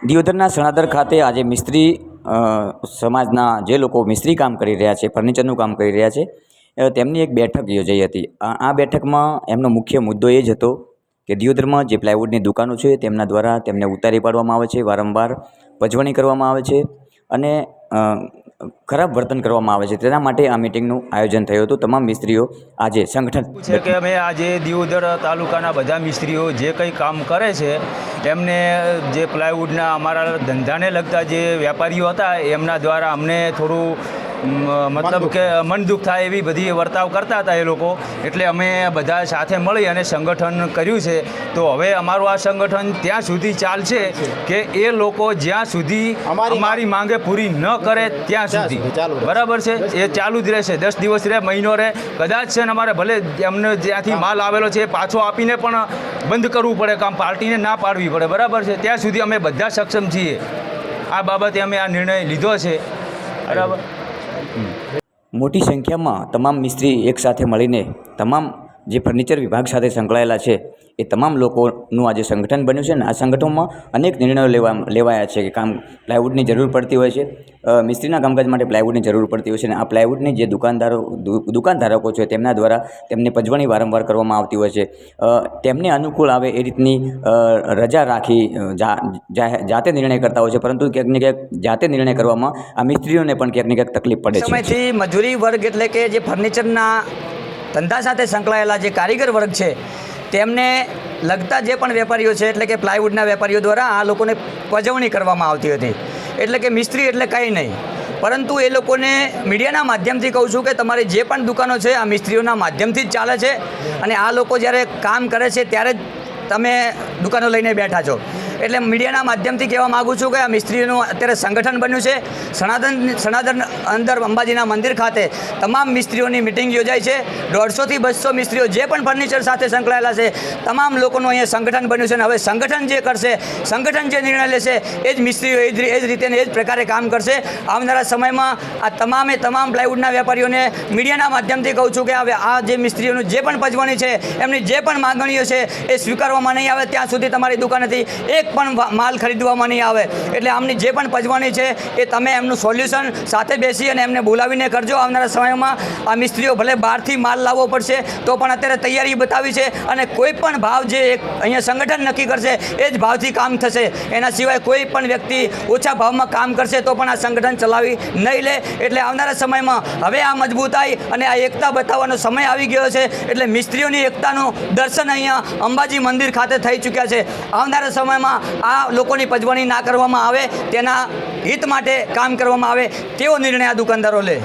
દિયોદરના સણાદર ખાતે આજે મિસ્ત્રી સમાજના જે લોકો મિસ્ત્રી કામ કરી રહ્યા છે, ફર્નિચરનું કામ કરી રહ્યા છે, તેમની એક બેઠક યોજાઈ હતી. આ બેઠકમાં એમનો મુખ્ય મુદ્દો એ જ હતો કે દિયોદરમાં જે પ્લાયવુડની દુકાનો છે તેમના દ્વારા તેમને ઉતારી પાડવામાં આવે છે, વારંવાર પજવણી કરવામાં આવે છે અને ખરાબ વર્તન કરવામાં આવે છે. તેના માટે આ મિટિંગનું આયોજન થયું હતું. તમામ મિસ્ત્રીઓ આજે સંગઠન છે કે અમે આજે દિયોદર તાલુકાના બધા મિસ્ત્રીઓ જે કંઈ કામ કરે છે એમને જે પ્લાયવુડના અમારા ધંધાને લગતા જે વેપારીઓ હતા એમના દ્વારા અમને થોડું મતલબ કે મન દુઃખ થાય એવી બધી વર્તાવ કરતા હતા એ લોકો, એટલે અમે બધા સાથે મળી અને સંગઠન કર્યું છે. તો હવે અમારું આ સંગઠન ત્યાં સુધી ચાલશે કે એ લોકો જ્યાં સુધી અમારી માંગે પૂરી ન કરે ત્યાં સુધી, બરાબર છે, એ ચાલુ જ રહેશે. 10 દિવસ રહે, મહિનો રહે, કદાચ છે ને અમારે ભલે એમને જ્યાંથી માલ આવેલો છે એ પાછો આપીને પણ બંધ કરવું પડે, કામ પાર્ટીને ના પાડવી પડે, બરાબર છે. ત્યાં સુધી અમે બધા સક્ષમ છીએ. આ બાબતે અમે આ નિર્ણય લીધો છે, બરાબર. મોટી સંખ્યામાં તમામ મિસ્ત્રી એકસાથે મળીને તમામ જે ફર્નિચર વિભાગ સાથે સંકળાયેલા છે એ તમામ લોકોનું આજે સંગઠન બન્યું છે. અને આ સંગઠનમાં અનેક નિર્ણયો લેવાયા છે કે પ્લાયવુડની જરૂર પડતી હોય છે, મિસ્ત્રીના કામકાજ માટે પ્લાયવુડની જરૂર પડતી હોય છે. અને આ પ્લાયવુડની જે દુકાનધારકો છે તેમના દ્વારા તેમની પજવણી વારંવાર કરવામાં આવતી હોય છે. તેમને અનુકૂળ આવે એ રીતની રજા રાખી જાતે નિર્ણય કરતા હોય છે, પરંતુ ક્યાંક ને ક્યાંક જાતે નિર્ણય કરવામાં આ મિસ્ત્રીઓને પણ ક્યાંક ને ક્યાંક તકલીફ પડે છે. સમયથી મજૂરી વર્ગ એટલે કે જે ફર્નિચરના ધંધા સાથે સંકળાયેલા જે કારીગર વર્ગ છે તેમને લગતા જે પણ વેપારીઓ છે એટલે કે પ્લાયવુડના વેપારીઓ દ્વારા આ લોકોને પજવણી કરવામાં આવતી હતી. એટલે કે મિસ્ત્રી એટલે કંઈ નહીં, પરંતુ એ લોકોને મીડિયાના માધ્યમથી કહું છું કે તમારી જે પણ દુકાનો છે આ મિસ્ત્રીઓના માધ્યમથી જ ચાલે છે. અને આ લોકો જ્યારે કામ કરે છે ત્યારે જ તમે દુકાનો લઈને બેઠા છો. એટલે મીડિયાના માધ્યમથી કહેવા માગું છું કે આ મિસ્ત્રીઓનું અત્યારે સંગઠન બન્યું છે. સણાદર અંદર અંબાજીના મંદિર ખાતે તમામ મિસ્ત્રીઓની મિટિંગ યોજાઈ છે. 150 થી 200 મિસ્ત્રીઓ જે પણ ફર્નિચર સાથે સંકળાયેલા છે તમામ લોકોનું અહીંયા સંગઠન બન્યું છે. અને હવે સંગઠન જે કરશે, સંગઠન જે નિર્ણય લેશે એ જ મિસ્ત્રીઓ એ જ રીતે એ જ પ્રકારે કામ કરશે. આવનારા સમયમાં આ તમામ પ્લાયવુડના વેપારીઓને મીડિયાના માધ્યમથી કહું છું કે હવે આ જે મિસ્ત્રીઓનું જે પણ પજવણી છે, એમની જે પણ માગણીઓ છે એ સ્વીકારવામાં નહીં આવે ત્યાં સુધી તમારી દુકાનેથી એક પણ માલ ખરીદવામાં નહીં આવે. એટલે આમની જે પણ પજવણી છે એ તમે એમનું સોલ્યુશન સાથે બેસી અને એમને બોલાવીને કરજો. આવનારા સમયમાં આ મિસ્ત્રીઓ ભલે બહારથી માલ લાવવો પડશે તો પણ અત્યારે તૈયારી બતાવી છે. અને કોઈ પણ ભાવ જે અહીંયા સંગઠન નક્કી કરશે એ જ ભાવથી કામ થશે. એના સિવાય કોઈ પણ વ્યક્તિ ઓછા ભાવમાં કામ કરશે તો પણ આ સંગઠન ચલાવી નહીં લે. એટલે આવનારા સમયમાં હવે આ મજબૂતાઈ અને આ એકતા બતાવવાનો સમય આવી ગયો છે. એટલે મિસ્ત્રીઓની એકતાનું દર્શન અહીંયા અંબાજી મંદિર ખાતે થઈ ચૂક્યા છે. આવનારા સમયમાં આ લોકોની પજવણી ના કરવામાં આવે, તેના હિત માટે કામ કરવામાં આવે તેવો નિર્ણય આ દુકાનદારો લે.